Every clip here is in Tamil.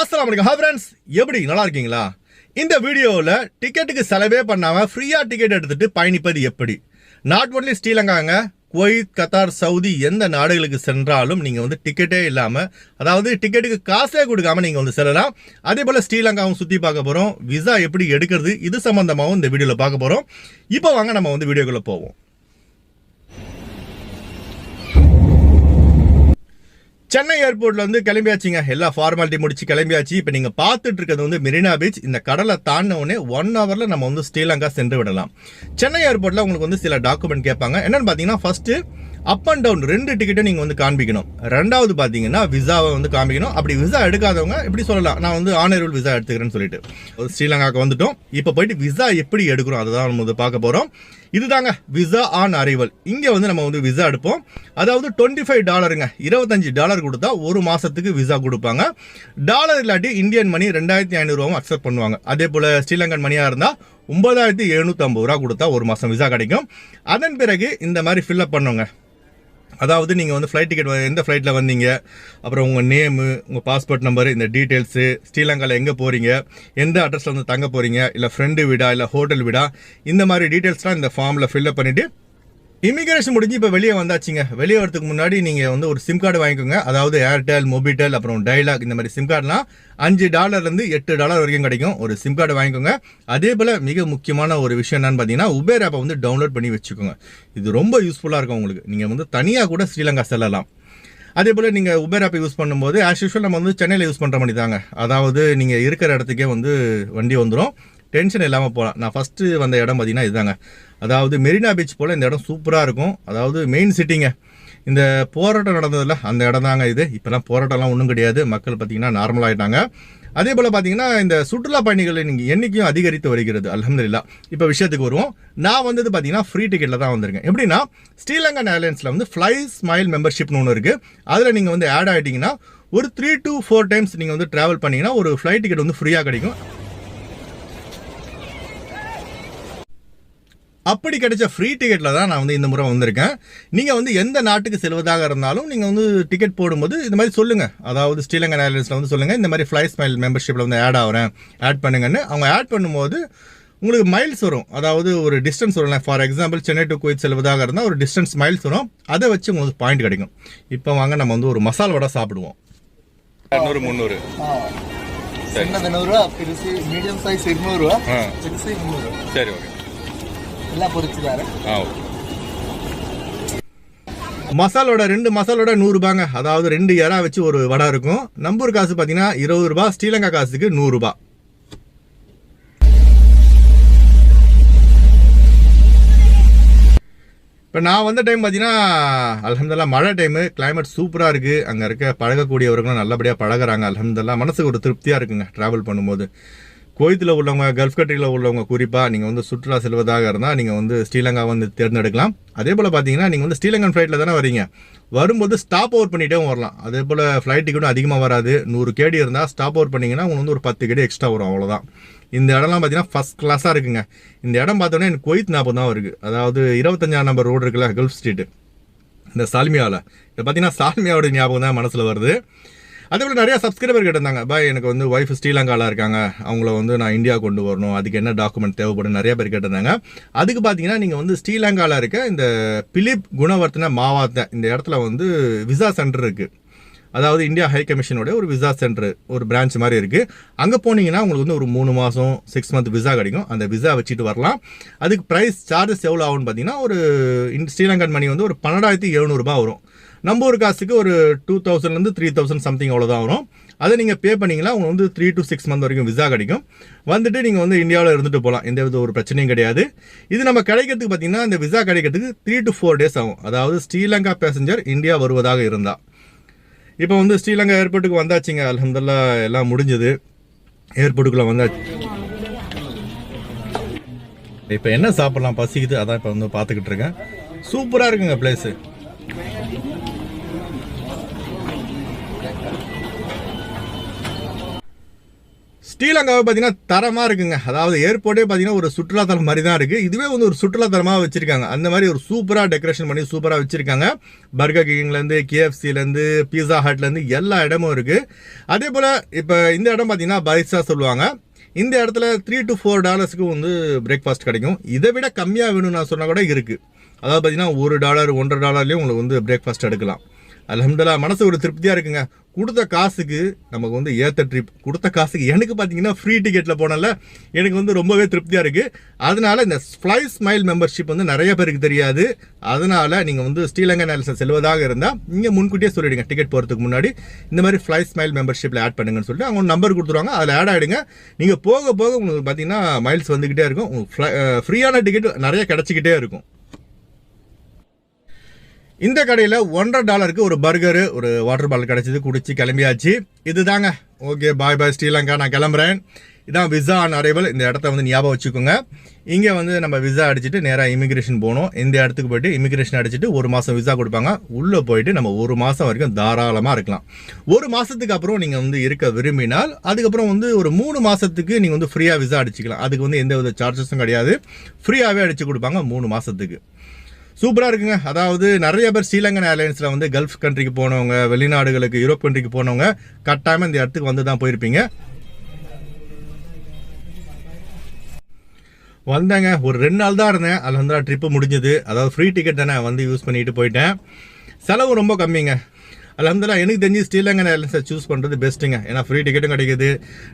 அஸ்ஸலாமு அலைக்கும். ஹாய் ஃப்ரெண்ட்ஸ், எப்படி நல்லா இருக்கீங்களா? இந்த வீடியோவில் டிக்கெட்டுக்கு செலவே பண்ணாமல் ஃப்ரீயாக டிக்கெட் எடுத்துகிட்டு பயணிப்பது எப்படி? நாட் ஒன்லி ஸ்ரீலங்காங்க, குவைத், கத்தார், சவுதி எந்த நாடுகளுக்கு சென்றாலும் நீங்கள் வந்து டிக்கெட்டே இல்லாமல், அதாவது டிக்கெட்டுக்கு காசே கொடுக்காமல் நீங்கள் வந்து செல்லலாம். அதே போல் ஸ்ரீலங்காவும் சுற்றி பார்க்க போகிறோம். விசா எப்படி எடுக்கிறது, இது சம்மந்தமாகவும் இந்த வீடியோவில் பார்க்க போகிறோம். இப்போ வாங்க நம்ம வந்து வீடியோக்குள்ளே போவோம். சென்னை ஏர்போர்ட்ல வந்து கிளம்பியாச்சுங்க. எல்லா ஃபார்மாலிட்டி முடிச்சு கிளம்பியாச்சு. இப்போ நீங்க பார்த்துட்டு இருக்கிறது வந்து மெரினா பீச். இந்த கடலை தாண்டின உடனே 1 ஹவர்ல நம்ம வந்து ஸ்ரீலங்கா சென்று விடலாம். சென்னை ஏர்போர்ட்ல உங்களுக்கு வந்து சில டாக்குமெண்ட் கேட்பாங்க. என்னன்னு பாத்தீங்கன்னா, ஃபர்ஸ்ட் அப் அண்ட் டவுன் 2 டிக்கெட்டும் நீங்க வந்து காண்பிக்கணும். ரெண்டாவது பாத்தீங்கன்னா விசாவை வந்து காண்பிக்கணும். அப்படி விசா எடுக்காதவங்க எப்படி சொல்லலாம், நான் வந்து ஆனரபிள் விசா எடுத்துக்கிறேன்னு சொல்லிட்டு. ஸ்ரீலங்காவுக்கு வந்துட்டோம். இப்போ போயிட்டு விசா எப்படி எடுக்கிறோம் அதுதான் நம்ம வந்து பார்க்க போறோம். இதுதாங்க விசா ஆன் அரைவல். இங்க வந்து நம்ம வந்து விசா எடுப்போம். அதாவது $25, $25 கொடுத்தா ஒரு மாசத்துக்கு விசா கொடுப்பாங்க. டாலர் இல்லாட்டி இந்தியன் மணி 2500 அக்செப்ட் பண்ணுவாங்க. அதே போல ஸ்ரீலங்கன் மணியா இருந்தா 9750 கொடுத்தா ஒரு மாசம் விசா கிடைக்கும். அதன் பிறகு இந்த மாதிரி ஃபில்அப் பண்ணுங்க. அதாவது நீங்கள் வந்து ஃப்ளைட் டிக்கெட் எந்த ஃப்ளைட்டில் வந்தீங்க, அப்புறம் உங்கள் நேமு, உங்கள் பாஸ்போர்ட் நம்பரு, இந்த டீட்டெயில்ஸு, ஸ்ரீலங்காவில் எங்கே போகிறீங்க, எந்த அட்ரஸில் வந்து தங்க போகிறீங்க, இல்லை ஃப்ரெண்டு வீடா இல்லை ஹோட்டல் வீடா, இந்த மாதிரி டீட்டெயில்ஸ்லாம் இந்த ஃபார்மில் ஃபில்அப் பண்ணிவிட்டு இமிகிரேஷன் முடிஞ்சு இப்போ வெளியே வந்தாச்சுங்க. வெளியே வரதுக்கு முன்னாடி நீங்கள் வந்து ஒரு சிம் கார்டு வாங்கிக்கோங்க. அதாவது ஏர்டெல், மொபிடெல், அப்புறம் டைலாக், இந்த மாதிரி சிம் கார்டுலாம் $5 $8 வரைக்கும் கிடைக்கும். ஒரு சிம் கார்டு வாங்கிக்கோங்க. அதே போல் மிக முக்கியமான ஒரு விஷயம் என்னன்னு பார்த்தீங்கன்னா, உபேர் ஆப்பை வந்து டவுன்லோட் பண்ணி வச்சுக்கோங்க. இது ரொம்ப யூஸ்ஃபுல்லாக இருக்கும் உங்களுக்கு. நீங்கள் வந்து தனியாக கூட ஸ்ரீலங்கா செல்லலாம். அதே போல் நீங்கள் உபேர் ஆப்பை யூஸ் பண்ணும்போது ஆஸ் யூஷுவல் நம்ம வந்து சென்னையில் யூஸ் பண்ணுற மாதிரி தாங்க. அதாவது நீங்கள் இருக்கிற இடத்துக்கே வந்து வண்டி வந்துடும். டென்ஷன் இல்லாமல் போகலாம். நான் ஃபஸ்ட்டு வந்த இடம் பார்த்தீங்கன்னா இதுதாங்க. அதாவது மெரினா பீச் போல் இந்த இடம் சூப்பராக இருக்கும். அதாவது மெயின் சிட்டிங்க. இந்த போராட்டம் நடந்ததில்ல, அந்த இடம் தாங்க இது. இப்போலாம் போராட்டம்லாம் ஒன்றும் கிடையாது. மக்கள் பார்த்தீங்கன்னா நார்மலாகிட்டாங்க. அதே போல் பார்த்தீங்கன்னா இந்த சுற்றுலா பயணிகள் நீங்கள் எண்ணிக்கையும் அதிகரித்து வருகிறது, அல்ஹம்துலில்லாஹ். இப்போ விஷயத்துக்கு வருவோம். நான் வந்தது பார்த்தீங்கன்னா ஃப்ரீ டிக்கெட்டில் தான் வந்திருக்கேன். எப்படின்னா, ஸ்ரீலங்கன் ஏர்லைன்ஸில் வந்து ஃப்ளை ஸ்மைல் மெம்பர்ஷிப்னு ஒன்று இருக்குது. அதில் நீங்கள் வந்து ஆட் ஆகிட்டிங்கன்னா ஒரு 3 to 4 டைம்ஸ் நீங்கள் வந்து ட்ராவல் பண்ணிங்கன்னா ஒரு ஃப்ளைட் டிக்கெட் வந்து ஃப்ரீயாக கிடைக்கும். அப்படி கிடைச்ச ஃப்ரீ டிக்கெட்டில் தான் நான் வந்து இந்த முறை வந்திருக்கேன். நீங்கள் வந்து எந்த நாட்டுக்கு செல்வதாக இருந்தாலும் நீங்கள் வந்து டிக்கெட் போடும்போது இந்த மாதிரி சொல்லுங்கள். அதாவது ஸ்ரீலங்கன் ஏர்லைன்ஸில் வந்து சொல்லுங்கள், இந்த மாதிரி ஃப்ளை ஸ்மைல் மெம்பர்ஷிப்பில் வந்து ஆட் பண்ணுங்கன்னு. அவங்க ஆட் பண்ணும்போது உங்களுக்கு மைல்ஸ் வரும். அதாவது ஒரு டிஸ்டன்ஸ் வரும். For example Chennai to Kuwait செல்வதாக இருந்தால் ஒரு டிஸ்டன்ஸ் மைல்ஸ் வரும். அதை வச்சு உங்களுக்கு பாயிண்ட் கிடைக்கும். இப்போ வாங்க நம்ம வந்து ஒரு மசால் வடை சாப்பிடுவோம். 200 300 பெருசு மீடியம் சைஸ் 200, பெருசு 300. சரி, ஓகே. எல்லாம் பொரிச்சுதாரு. மசாலோட 2 மசாலோட 100 ரூபாங்க. அதாவது 2 இறா வச்சு ஒரு வடை இருக்கும். நம்பூர் காசு பார்த்தீங்கன்னா 20 ரூபாய், ஸ்ரீலங்கா காசுக்கு 100 ரூபாய். இப்போ நான் வந்த டைம் பார்த்தீங்கன்னா அல்ஹம்துலில்லாஹ் மழை டைமு, கிளைமேட் சூப்பராக இருக்குது. அங்கே இருக்க பழகக்கூடியவர்களும் நல்லபடியாக பழகிறாங்க. அல்ஹம்துலில்லாஹ் மனசுக்கு ஒரு திருப்தியாக இருக்குங்க ட்ராவல் பண்ணும்போது. குவைத்தில் உள்ளவங்க, கல்ஃப் கண்ட்ரியில் உள்ளவங்க குறிப்பாக நீங்கள் வந்து சுற்றுலா செல்வதாக இருந்தால் நீங்கள் வந்து ஸ்ரீலங்கா வந்து தேர்ந்தெடுக்கலாம். அதே போல் பார்த்தீங்கன்னா நீங்கள் வந்து ஸ்ரீலங்கன் ஃப்ளைட்டில் தானே வரீங்க. வரும்போது ஸ்டாப் ஓவர் பண்ணிகிட்டே வரலாம். அதே போல் ஃப்ளைட் டிக்கெட்டும் அதிகமாக வராது. 100 கேடி இருந்தால் ஸ்டாப் ஓவர் பண்ணிங்கன்னா உங்களுக்கு வந்து ஒரு 10 கேடி எக்ஸ்ட்ரா வரும், அவ்வளோதான். இந்த இடம்லாம் பார்த்தீங்கன்னா ஃபஸ்ட் கிளாஸாக இருக்குங்க. இந்த இடம் பார்த்தோன்னே எனக்கு குவைத் ஞாபகம் தான் இருக்குது. அதாவது 25ஆம் நம்பர் ரோடு இருக்குல்ல, கல்ஃப் ஸ்ட்ரீட்டு, இந்த சால்மியாவில். இதை பார்த்தீங்கன்னா சால்மியாவோட ஞாபகம் தான் மனசில் வருது. அதே போல் நிறையா சப்ஸ்கிரைபர் கேட்டிருந்தாங்க, பாய் எனக்கு வந்து ஒய்ஃப் ஸ்ரீலங்காவில் இருக்காங்க, அவங்கள வந்து நான் இந்தியா கொண்டு வரணும், அதுக்கு என்ன டாக்குமெண்ட் தேவைப்படும், நிறைய பேர் கேட்டிருந்தாங்க. அதுக்கு பார்த்தீங்கன்னா நீங்கள் வந்து ஸ்ரீலங்காவில் இருக்க இந்த பிலிப் குணவர்த்தன மாவாத்த இந்த இடத்துல வந்து விசா சென்டர் இருக்குது. அதாவது இந்தியா ஹை கமிஷனோட ஒரு விசா சென்டர், ஒரு பிரான்ச் மாதிரி இருக்குது. அங்கே போனீங்கன்னா உங்களுக்கு வந்து ஒரு 3 மாதம் 6 மந்த் விசா கிடைக்கும். அந்த விசா வச்சுட்டு வரலாம். அதுக்கு ப்ரைஸ் சார்ஜஸ் எவ்வளோ ஆகும்னு பார்த்தீங்கன்னா ஒரு ஸ்ரீலங்கன் மணி வந்து ஒரு 12,700 வரும். நம்ம ஒரு காசுக்கு ஒரு 2000 3000 சம்திங் அவ்வளோதான் வரும். அதை நீங்கள் பே பண்ணிங்கன்னா உங்களுக்கு வந்து 3 to 6 மந்த் வரைக்கும் விசா கிடைக்கும். வந்துட்டு நீங்கள் வந்து இந்தியாவில் இருந்துட்டு போகலாம், எந்த வித ஒரு பிரச்சனையும் கிடையாது. இது நம்ம கிடைக்கிறதுக்கு பார்த்தீங்கன்னா இந்த விசா கிடைக்கிறதுக்கு 3 to 4 days ஆகும். அதாவது ஸ்ரீலங்கா பேசஞ்சர் இந்தியா வருவதாக இருந்தால். இப்போ வந்து ஸ்ரீலங்கா ஏர்போர்ட்டுக்கு வந்தாச்சுங்க. அல்ஹம்துலில்லாஹ் எல்லாம் முடிஞ்சது. ஏர்போர்ட்டுக்குள்ளே வந்தாச்சு. இப்போ என்ன சாப்பிட்லாம், பசிக்குது, அதான் இப்போ வந்து பார்த்துக்கிட்டு இருக்கேன். சூப்பராக இருக்குங்க பிளேஸு. ஸ்ரீலங்காவை பார்த்தீங்கன்னா தரமாக இருக்குங்க. அதாவது ஏர்போர்ட்டே பார்த்தீங்கன்னா ஒரு சுற்றுலாத்தலம் மாதிரி தான் இருக்குது. இதுவே வந்து ஒரு சுற்றுலாத்தலமாக வச்சுருக்காங்க. அந்த மாதிரி ஒரு சூப்பராக டெக்கரேஷன் பண்ணி சூப்பராக வச்சுருக்காங்க. பர்கர் கிங்லேருந்து, KFCலேருந்து, பீஸா ஹட்லேருந்து எல்லா இடமும் இருக்குது. அதே போல் இப்போ இந்த இடம் பார்த்தீங்கன்னா பைசா சொல்லுவாங்க. இந்த இடத்துல $3 to $4 வந்து பிரேக்ஃபாஸ்ட் கிடைக்கும். இதை விட கம்மியாக வேணும்னு நான் சொன்னால் கூட இருக்குது. அதாவது பார்த்தீங்கன்னா $1, $1.50 உங்களுக்கு வந்து பிரேக்ஃபாஸ்ட் எடுக்கலாம். அல்ஹம்துலில்லாஹ், மனசு ஒரு திருப்தியாக இருக்குங்க. கொடுத்த காசுக்கு நமக்கு வந்து ஏற்ற ட்ரிப், கொடுத்த காசுக்கு எனக்கு பார்த்தீங்கன்னா ஃப்ரீ டிக்கெட்டில் போனால எனக்கு வந்து ரொம்பவே திருப்தியாக இருக்குது. அதனால் இந்த ஃப்ளை ஸ்மைல் மெம்பர்ஷிப் வந்து நிறைய பேருக்கு தெரியாது. அதனால் நீங்கள் வந்து ஸ்ரீலங்கா ஏர்லைன்ஸில் செல்வதாக இருந்தால் நீங்கள் முன்கூட்டியே சொல்லிவிடுங்க, டிக்கெட் போகிறதுக்கு முன்னாடி இந்த மாதிரி ஃப்ளை ஸ்மைல் மெம்பர்ஷிப்பில் ஆட் பண்ணுங்கன்னு சொல்லிட்டு அவங்க நம்பர் கொடுத்துருவாங்க. அதில் ஆட் ஆகிடுங்க. நீங்கள் போக போக உங்களுக்கு பார்த்தீங்கன்னா மைல்ஸ் வந்துக்கிட்டே இருக்கும். உங்களுக்கு ஃப்ரீயான டிக்கெட் நிறைய கிடச்சிக்கிட்டே இருக்கும். இந்த கடையில் $1.50 ஒரு பர்கரு, ஒரு வாட்டர் பாட்டில் கிடச்சிது, குடிச்சு கிளம்பியாச்சு. இதுதாங்க. ஓகே, பாய் பாய் ஸ்ரீலங்கா, நான் கிளம்புறேன். இதான் விசா ஆன் அரைவல். இந்த இடத்த வந்து ஞாபகம் வச்சுக்கோங்க. இங்கே வந்து நம்ம விசா அடிச்சுட்டு நேராக இமிக்ரேஷன் போகணும். இந்த இடத்துக்கு போய்ட்டு இமிக்ரேஷன் அடிச்சுட்டு 1 மாதம் விசா கொடுப்பாங்க. உள்ளே போயிட்டு நம்ம 1 மாதம் வரைக்கும் தாராளமாக இருக்கலாம். 1 மாதத்துக்கு அப்புறம் நீங்கள் வந்து இருக்க விரும்பினால் அதுக்கப்புறம் வந்து ஒரு 3 மாதத்துக்கு நீங்கள் வந்து ஃப்ரீயாக விசா அடிச்சுக்கலாம். அதுக்கு வந்து எந்த வித சார்ஜஸும் கிடையாது. ஃப்ரீயாகவே அடித்து கொடுப்பாங்க 3 மாதத்துக்கு. சூப்பராக இருக்குங்க. அதாவது நிறைய பேர் ஸ்ரீலங்கன் ஏர்லைன்ஸில் வந்து கல்ஃப் கண்ட்ரிக்கு போனவங்க, வெளிநாடுகளுக்கு, யூரோப் கண்ட்ரிக்கு போனவங்க கட்டாயமாக இந்த இடத்துக்கு வந்து தான் போயிருப்பீங்க. வந்தேங்க, ஒரு 2 நாள் தான் இருந்தேன். அல்ஹம்துலில்லாஹ் ட்ரிப்பு முடிஞ்சது. அதாவது ஃப்ரீ டிக்கெட் தானே, வந்து யூஸ் பண்ணிட்டு போயிட்டேன். செலவு ரொம்ப கம்மிங்க. அல்ஹம்துலில்லாஹ் எனக்கு தெரிஞ்சு ஸ்ரீலங்கன் ஏர்லைன்ஸை சூஸ் பண்ணுறது பெஸ்ட்டுங்க. ஏன்னா ஃப்ரீ டிக்கெட்டும் கிடைக்குது,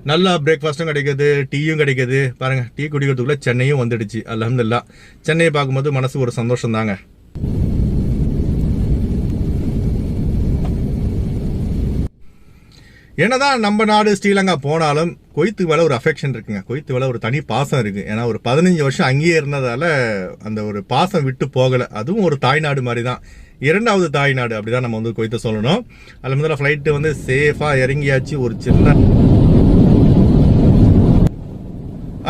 நல்லா பிரேக்ஃபாஸ்ட்டும் கிடைக்குது, டீயும் கிடைக்குது. பாருங்கள், டீ குடிக்கிறதுக்குள்ளே சென்னையும் வந்துடுச்சு. அல்ஹம்துலில்லாஹ், சென்னையை பார்க்கும்போது மனசு ஒரு சந்தோஷம் தாங்க. என்னதான் நம்ம நாடு ஸ்ரீலங்கா போனாலும் குவைத்து மேலே ஒரு அஃபெக்ஷன் இருக்குங்க. குவைத்து மேலே ஒரு தனி பாசம் இருக்குது. ஏன்னா ஒரு 15 வருஷம் அங்கேயே இருந்ததால் அந்த ஒரு பாசம் விட்டு போகலை. அதுவும் ஒரு தாய்நாடு மாதிரி தான், 2வது தாய்நாடு அப்படி தான் நம்ம வந்து குவைத்தை சொல்லணும். அல்ஹம்துலில்லாஹ் ஃப்ளைட்டு வந்து சேஃபாக இறங்கியாச்சு. ஒரு சின்ன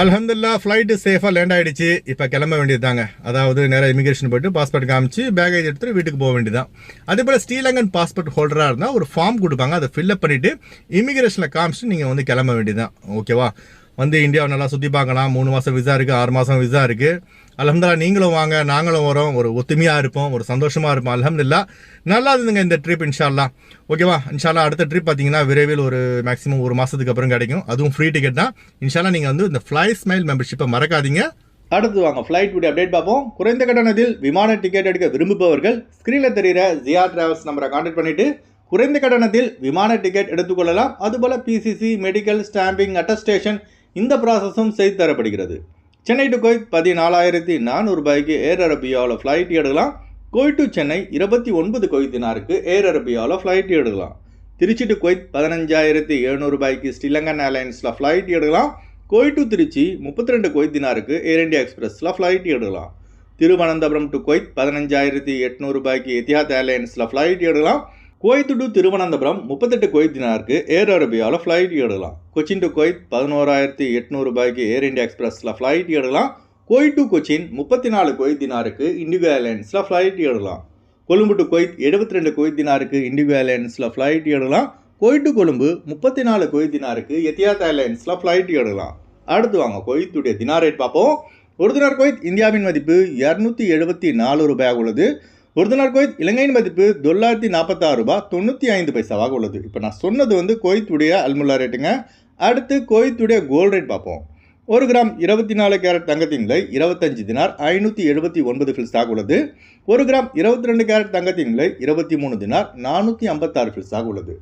அல்ஹம்துலில்லாஹ் ஃப்ளைட்டு சேஃபாக லேண்ட் ஆகிடுச்சு. இப்போ கிளம்ப வேண்டியது தாங்க. அதாவது நேராக இமிக்ரேஷன் போய்ட்டு பாஸ்போர்ட் காமிச்சு பேகேஜ் எடுத்துகிட்டு வீட்டுக்கு போக வேண்டியது தான். அதே போல் ஸ்ரீலங்கன் பாஸ்போர்ட் ஹோல்டராக இருந்தால் ஒரு ஃபார்ம் கொடுப்பாங்க. அதை ஃபில்அப் பண்ணிவிட்டு இமிக்ரேஷனில் காமிச்சிட்டு நீங்கள் வந்து கிளம்ப வேண்டியது தான். ஓகேவா? வந்து இந்தியாவை நல்லா சுற்றி பார்க்கலாம். 3 மாதம் விசா இருக்குது, 6 மாதம் விசா இருக்குது. அல்ஹம்துலில்லாஹ் நீங்களும் வாங்க, நாங்களும் வரோம். ஒரு ஒத்துமையாக இருப்போம், ஒரு சந்தோஷமாக இருப்போம். அல்ஹம்துலில்லாஹ் நல்லா இருந்துங்க இந்த ட்ரிப். இன்ஷால்லா ஓகேவா? இன்ஷால்லா அடுத்த ட்ரிப் பார்த்தீங்கன்னா விரைவில் ஒரு மேக்ஸிமம் 1 மாதத்துக்கு அப்புறம் கிடைக்கும். அதுவும் ஃப்ரீ டிக்கெட் தான். இன்ஷால்லா நீங்கள் வந்து இந்த ஃப்ளை ஸ்மைல் மெம்பர்ஷிப்பை மறக்காதீங்க. அடுத்து வாங்க ஃப்ளைட் வீடியோ அப்டேட் பார்ப்போம். குறைந்த கட்டணத்தில் விமான டிக்கெட் எடுக்க விரும்புபவர்கள் ஸ்க்ரீனில் தெரிகிற ஜியா டிராவல்ஸ் நம்பரை கான்டாக்ட் பண்ணிவிட்டு குறைந்த கட்டணத்தில் விமான டிக்கெட் எடுத்துக்கொள்ளலாம். அதுபோல் PCC, மெடிக்கல், ஸ்டாம்பிங், அட்டஸ்டேஷன் இந்த ப்ராசஸும் செய்து தரப்படுகிறது. சென்னை டு குவைத் 14,400 ரூபாய்க்கு ஏர் அரபியாவில் ஃப்ளைட் எடுக்கலாம். குவைத் டு சென்னை 29 குவைத் தினாருக்கு ஏர் அரபியாவில் ஃப்ளைட் எடுக்கலாம். திருச்சி டு குவைத் 15,700 ரூபாய்க்கு ஸ்ரீலங்கன் ஏர்லைன்ஸில் ஃப்ளைட் எடுக்கலாம். குவைத் டு திருச்சி 32 குவைத் தினாருக்கு ஏர் இந்தியா எக்ஸ்பிரஸில் ஃப்ளைட் எடுக்கலாம். திருவனந்தபுரம் டு குவைத் 15,800 ரூபாய்க்கு எத்திஹாத் ஏர்லைன்ஸில் ஃப்ளைட் எடுக்கலாம். குவைத் டு திருவனந்தபுரம் 38 குவைத் தினாருக்கு ஏர் அரபியாவில் ஃப்ளைட் எடுக்கலாம். கொச்சின் டு குவைத் 11,800 ரூபாய்க்கு ஏர் இந்தியா எக்ஸ்பிரஸில் ஃப்ளைட் எடுக்கலாம். குவைத் டு கொச்சின் 34 குவைத் தினாருக்கு இண்டிகோ ஏர்லைன்ஸில் ஃப்ளைட் எடுக்கலாம். கொழும்பு டு குவைத் 72 குவைத் தினாருக்கு இண்டிகோ ஏர்லைன்ஸில் ஃப்ளைட் எடுக்கலாம். குவைத் டு கொழும்பு 34 குவைத் தினாருக்கு எத்திஹாத் ஏர்லைன்ஸில் ஃப்ளைட் எடுக்கலாம். அடுத்து வாங்க குவைத்துடைய தினார் ரேட் பார்ப்போம். ஒரு தினார் குவைத் இந்தியாவின் மதிப்பு 274 ரூபாயாக உள்ளது. ஒரு தினார் குவைத் இலங்கையின் மதிப்பு $946.95 உள்ளது. இப்போ நான் சொன்னது வந்து குவைத்துடைய அல்முல்லா ரேட்டுங்க. அடுத்து குவைத்துடைய கோல்டு ரேட் பார்ப்போம். 1 கிராம் 24 கேரட் தங்கத்தின் விலை 25 தினார் 579 ஃபில்ஸாக உள்ளது. 1 கிராம் 22 கேரட் தங்கத்தின் விலை 23 தினார் 456 ஃபில்ஸாக உள்ளது.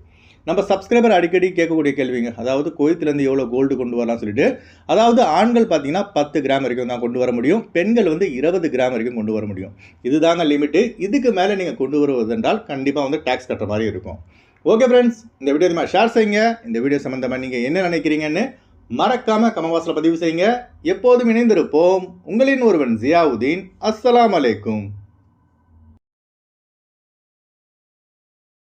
நம்ம சப்ஸ்கிரைபர் அடிக்கடி கேட்கக்கூடிய கேள்விங்க, அதாவது குவைத்திலேருந்து எவ்வளோ கோல்டு கொண்டு வரலாம் சொல்லிட்டு. அதாவது ஆண்கள் பார்த்தீங்கன்னா 10 கிராம் வரைக்கும் தான் கொண்டு வர முடியும், பெண்கள் வந்து 20 கிராம் வரைக்கும் கொண்டு வர முடியும். இதுதாங்க லிமிட்டு. இதுக்கு மேலே நீங்கள் கொண்டு வருவதென்றால் கண்டிப்பாக வந்து டேக்ஸ் கட்டுற மாதிரி இருக்கும். ஓகே ஃப்ரெண்ட்ஸ், இந்த வீடியோ நம்ம ஷேர் செய்யுங்க. இந்த வீடியோ சம்மந்தமாக நீங்கள் என்ன நினைக்கிறீங்கன்னு மறக்காமல் கமெண்ட் பாக்ஸில் பதிவு செய்யுங்க. எப்போதும் இணைந்திருப்போம். உங்களின் ஒருவன் ஜியாவுதீன். அஸ்ஸலாமு அலைக்கும்.